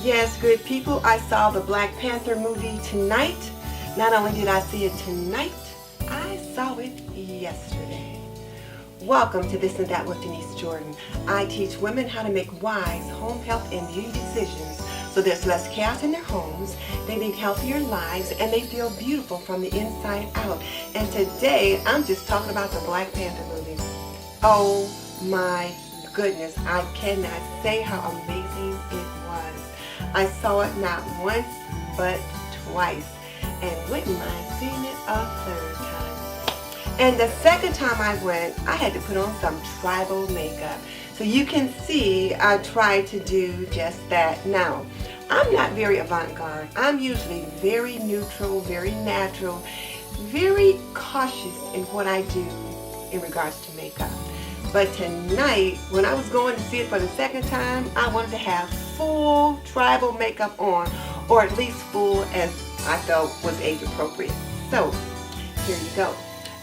Yes, good people, I saw the Black Panther movie tonight. Not only did I see it tonight, I saw it yesterday. Welcome to This and That with Denise Jordan. I teach women how to make wise home health and beauty decisions so there's less chaos in their homes, they lead healthier lives, and they feel beautiful from the inside out. And today, I'm just talking about the Black Panther movie. Oh my goodness, I cannot say how amazing it was. I saw it not once, but twice, and wouldn't mind seeing it a third time. And the second time I went, I had to put on some tribal makeup. So you can see I tried to do just that. Now, I'm not very avant-garde. I'm usually very neutral, very natural, very cautious in what I do in regards to makeup. But tonight, when I was going to see it for the second time, I wanted to have full tribal makeup on, or at least full as I felt was age appropriate. So, here you go.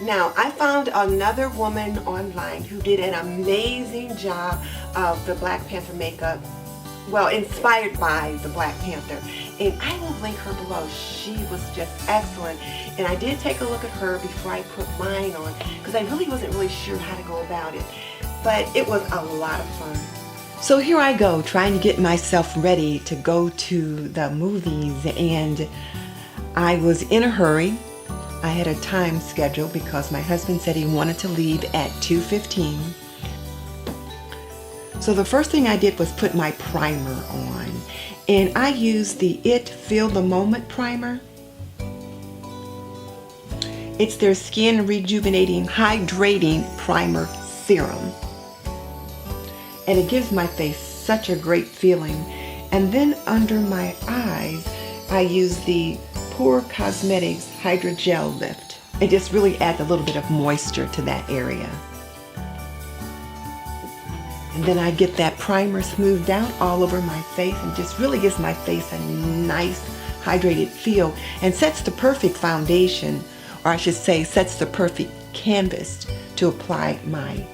Now, I found another woman online who did an amazing job of the Black Panther makeup, well, inspired by the Black Panther. And I will link her below. She was just excellent. And I did take a look at her before I put mine on, because I really wasn't really sure how to go about it. But it was a lot of fun. So here I go, trying to get myself ready to go to the movies, and I was in a hurry. I had a time schedule because my husband said he wanted to leave at 2:15. So the first thing I did was put my primer on, and I used the IT Feel the Moment primer. It's their Skin Rejuvenating Hydrating Primer Serum, and it gives my face such a great feeling. And then under my eyes, I use the Pure Cosmetics Hydrogel Lift. It just really adds a little bit of moisture to that area. And then I get that primer smoothed out all over my face, and just really gives my face a nice hydrated feel, and sets the perfect foundation, or I should say sets the perfect canvas to apply my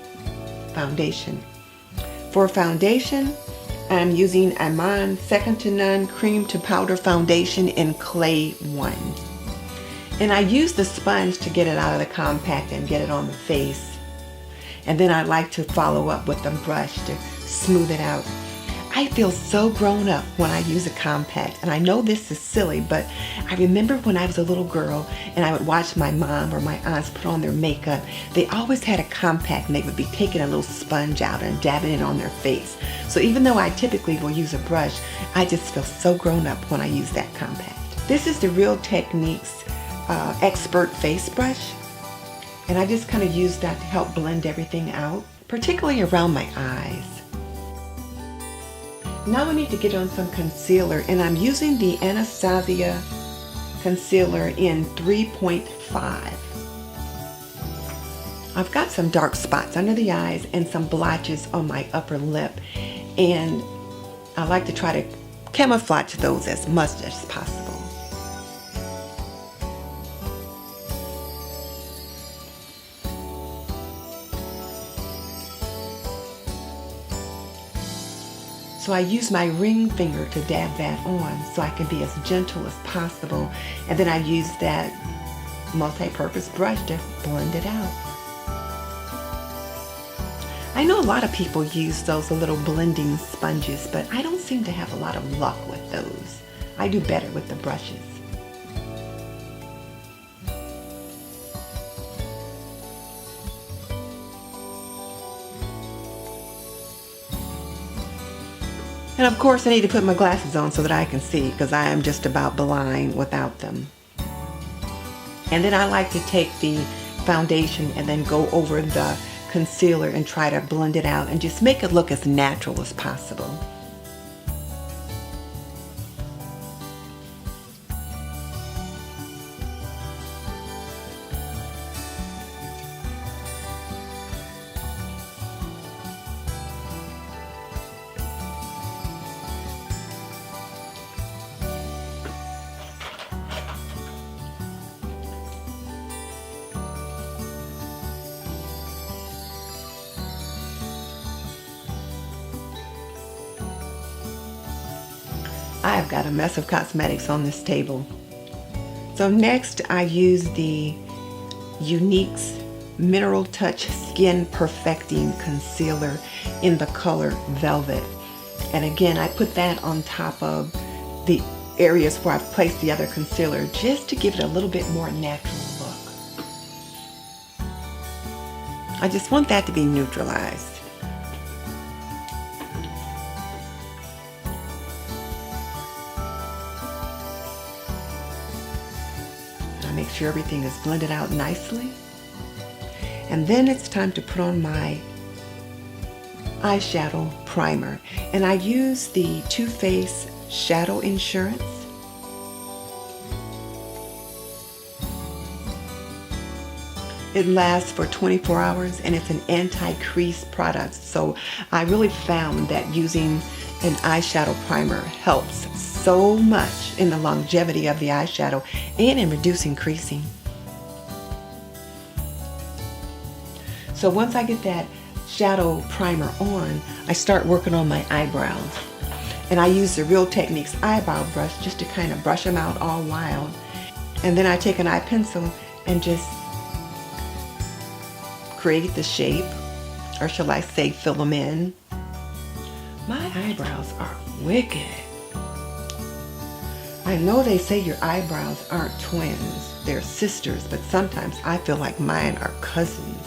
foundation. For foundation, I'm using Iman Second to None Cream to Powder Foundation in Clay 1. And I use the sponge to get it out of the compact and get it on the face. And then I like to follow up with a brush to smooth it out. I feel so grown up when I use a compact. And I know this is silly, but I remember when I was a little girl and I would watch my mom or my aunts put on their makeup. They always had a compact, and they would be taking a little sponge out and dabbing it on their face. So even though I typically will use a brush, I just feel so grown up when I use that compact. This is the Real Techniques Expert Face Brush. And I just kind of use that to help blend everything out, particularly around my eyes. Now I need to get on some concealer, and I'm using the Anastasia Concealer in 3.5. I've got some dark spots under the eyes and some blotches on my upper lip, and I like to try to camouflage those as much as possible. So I use my ring finger to dab that on so I can be as gentle as possible. And then I use that multi-purpose brush to blend it out. I know a lot of people use those little blending sponges, but I don't seem to have a lot of luck with those. I do better with the brushes. And of course I need to put my glasses on so that I can see, because I am just about blind without them. And then I like to take the foundation and then go over the concealer and try to blend it out and just make it look as natural as possible. I've got a mess of cosmetics on this table. So next I use the Younique's Mineral Touch Skin Perfecting Concealer in the color Velvet. And again, I put that on top of the areas where I've placed the other concealer just to give it a little bit more natural look. I just want that to be neutralized. I make sure everything is blended out nicely. And then it's time to put on my eyeshadow primer. And I use the Too Faced Shadow Insurance. It lasts for 24 hours and it's an anti-crease product. So I really found that using an eyeshadow primer helps so much in the longevity of the eyeshadow and in reducing creasing. So once I get that shadow primer on, I start working on my eyebrows. And I use the Real Techniques Eyebrow brush just to kind of brush them out all wild. And then I take an eye pencil and just create the shape, or shall I say fill them in. My eyebrows are wicked. I know they say your eyebrows aren't twins, they're sisters, but sometimes I feel like mine are cousins.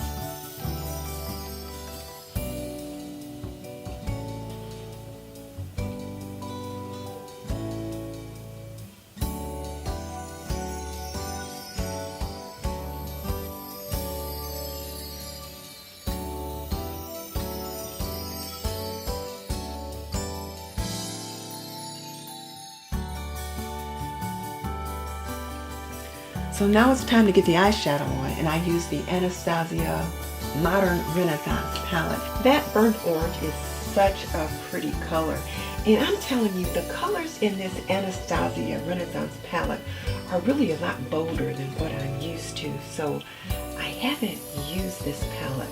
So now it's time to get the eyeshadow on, and I use the Anastasia Modern Renaissance palette. That burnt orange is such a pretty color. And I'm telling you, the colors in this Anastasia Renaissance palette are really a lot bolder than what I'm used to. So I haven't used this palette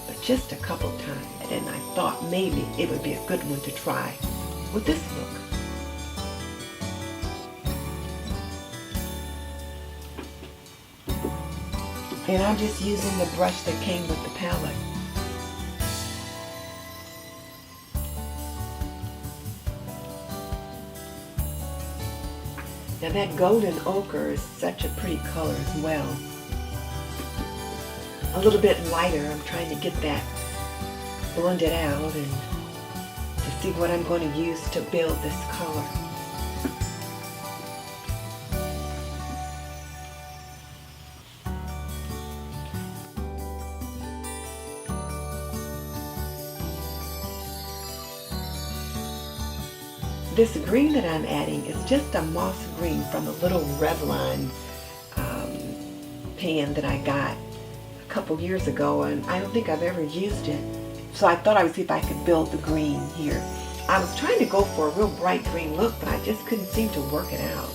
but just a couple times, and I thought maybe it would be a good one to try with this look. And I'm just using the brush that came with the palette. Now that golden ochre is such a pretty color as well. A little bit lighter. I'm trying to get that blended out and to see what I'm going to use to build this color. This green that I'm adding is just a moss green from a little Revlon pan that I got a couple years ago, and I don't think I've ever used it. So I thought I would see if I could build the green here. I was trying to go for a real bright green look, but I just couldn't seem to work it out.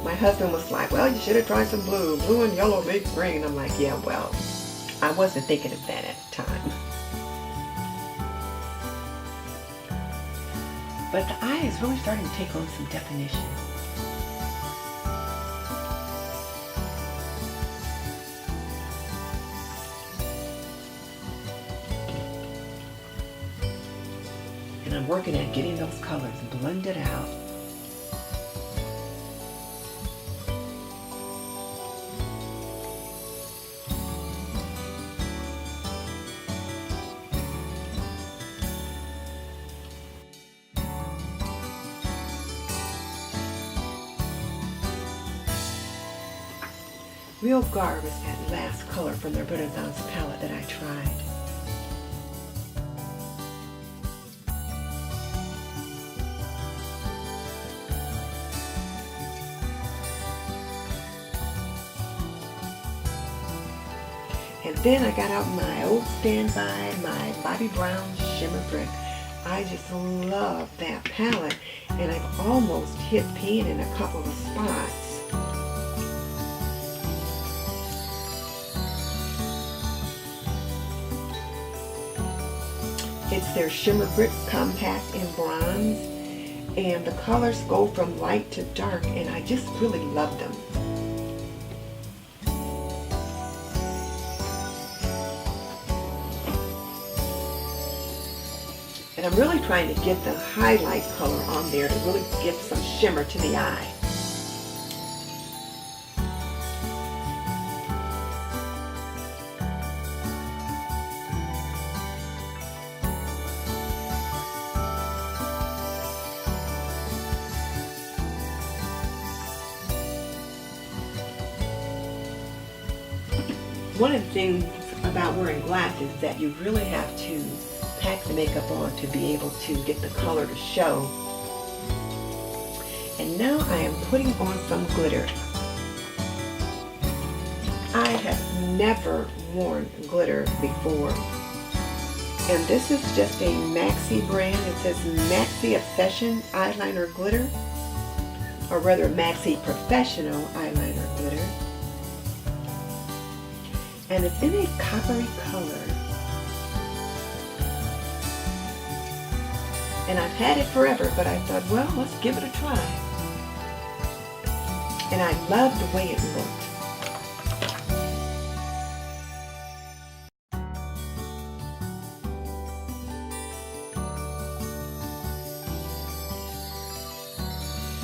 My husband was like, well, you should have tried some blue. Blue and yellow make green. I'm like, yeah, well, I wasn't thinking of that at the time. But the eye is really starting to take on some definition. And I'm working at getting those colors blended out. Real Garb is that last color from the Renaissance palette that I tried. And then I got out my old standby, my Bobbi Brown Shimmer Brick. I just love that palette, and I've almost hit pan in a couple of spots. It's their Shimmer Brick Compact in Bronze. and the colors go from light to dark, and I just really love them. And I'm really trying to get the highlight color on there to really give some shimmer to the eye. One of the things about wearing glasses is that you really have to pack the makeup on to be able to get the color to show. And now I am putting on some glitter. I have never worn glitter before. And this is just a Maxi brand. It says Maxi Obsession Eyeliner Glitter, or rather Maxi Professional Eyeliner Glitter. And it's in a coppery color. And I've had it forever, but I thought, well, let's give it a try. And I love the way it looked.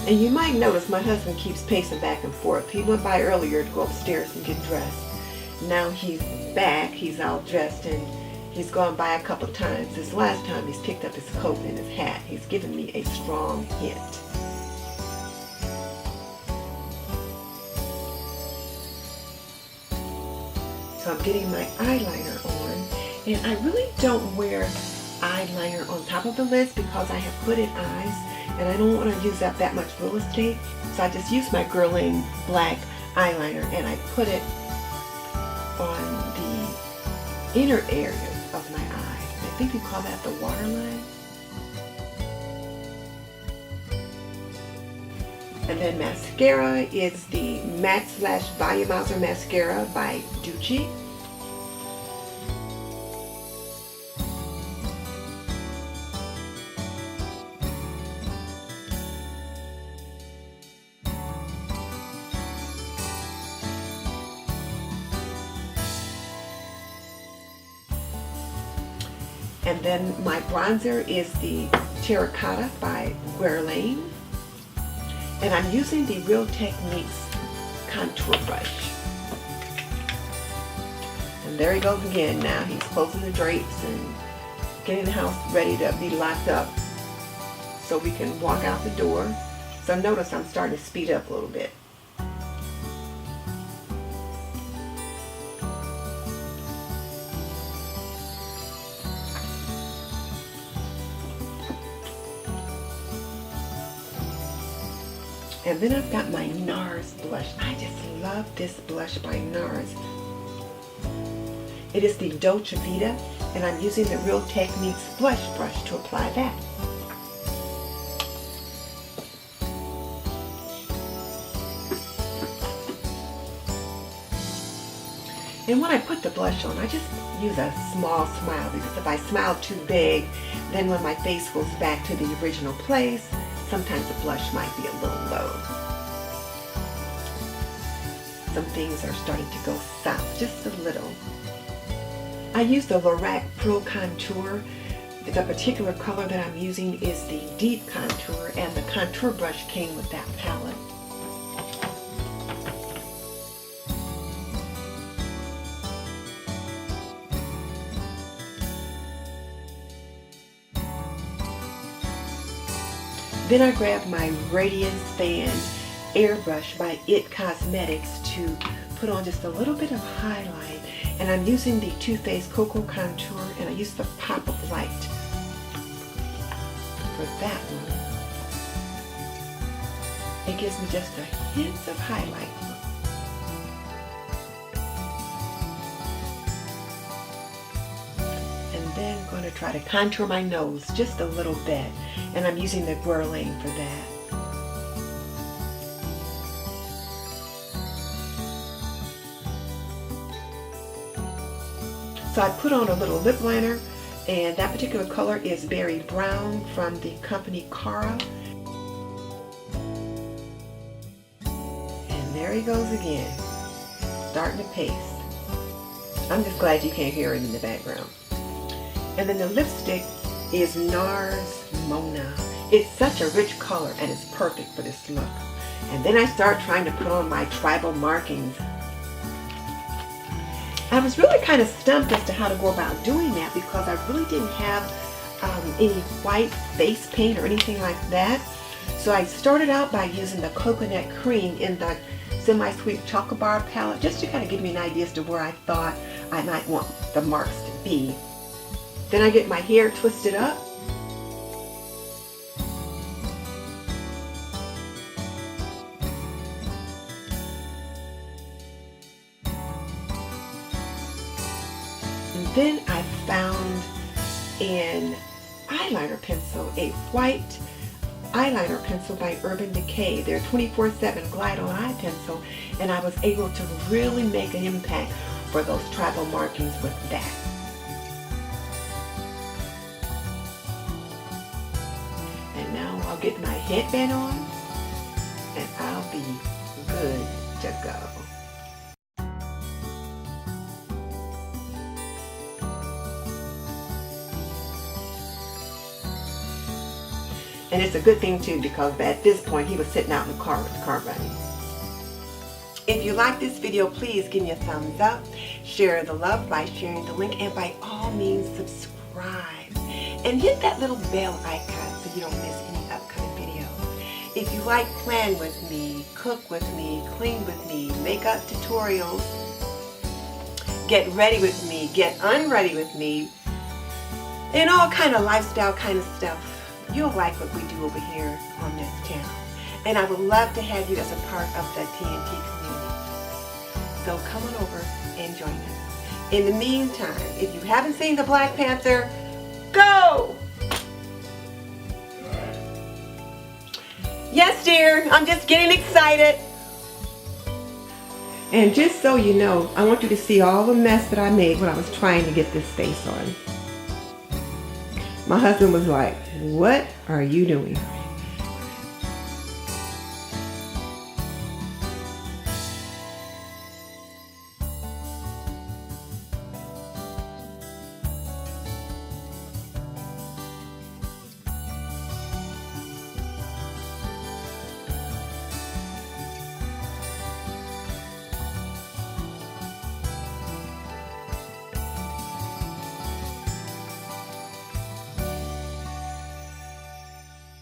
And you might notice my husband keeps pacing back and forth. He went by earlier to go upstairs and get dressed. Now he's back, he's all dressed, and he's gone by a couple times. This last time he's picked up his coat and his hat. He's given me a strong hint. So I'm getting my eyeliner on, and I really don't wear eyeliner on top of the lids because I have hooded eyes and I don't want to use up that much real estate. So I just use my Guerlain Black eyeliner and I put it on the inner areas of my eye. I think you call that the waterline. And then mascara is the Maxlax Volumizer Mascara by Douce. And then my bronzer is the Terracotta by Guerlain. And I'm using the Real Techniques contour brush. And there he goes again now. He's closing the drapes and getting the house ready to be locked up so we can walk out the door. So notice I'm starting to speed up a little bit. And then I've got my NARS blush. I just love this blush by NARS. It is the Dolce Vita, and I'm using the Real Techniques blush brush to apply that. And when I put the blush on, I just use a small smile, because if I smile too big, then when my face goes back to the original place, sometimes the blush might be a little low. Some things are starting to go south, just a little. I use the Lorac Pro Contour. The particular color that I'm using is the Deep Contour, and the contour brush came with that palette. Then I grabbed my Radiance Fan Airbrush by IT Cosmetics to put on just a little bit of highlight. And I'm using the Too Faced Cocoa Contour, and I use the Pop of Light for that one. It gives me just a hint of highlight. And then I'm going to try to contour my nose just a little bit. And I'm using the Guerlain for that. So I put on a little lip liner, and that particular color is Berry Brown from the company Cara. There he goes again, starting to paste. I'm just glad you can't hear him in the background. And then the lipstick is NARS Mona. It's such a rich color and it's perfect for this look. And then I start trying to put on my tribal markings. I was really kind of stumped as to how to go about doing that because I really didn't have any white face paint or anything like that. So I started out by using the coconut cream in the semi-sweet chocolate bar palette just to kind of give me an idea as to where I thought I might want the marks to be. Then I get my hair twisted up. And then I found an eyeliner pencil, a white eyeliner pencil by Urban Decay. They're 24/7 glide on eye pencil, and I was able to really make an impact for those tribal markings with that. And now I'll get my headband on and I'll be good to go. And it's a good thing too because at this point he was sitting out in the car with the car running. If you like this video, please give me a thumbs up, share the love by sharing the link, and by all means subscribe. And hit that little bell icon so you don't miss any upcoming videos. If you like plan with me, cook with me, clean with me, makeup tutorials, get ready with me, get unready with me, and all kind of lifestyle kind of stuff, you'll like what we do over here on this channel. And I would love to have you as a part of the TNT community. So come on over and join us. In the meantime, if you haven't seen the Black Panther, go! Yes, dear, I'm just getting excited. And just so you know, I want you to see all the mess that I made when I was trying to get this face on. My husband was like, "What are you doing?"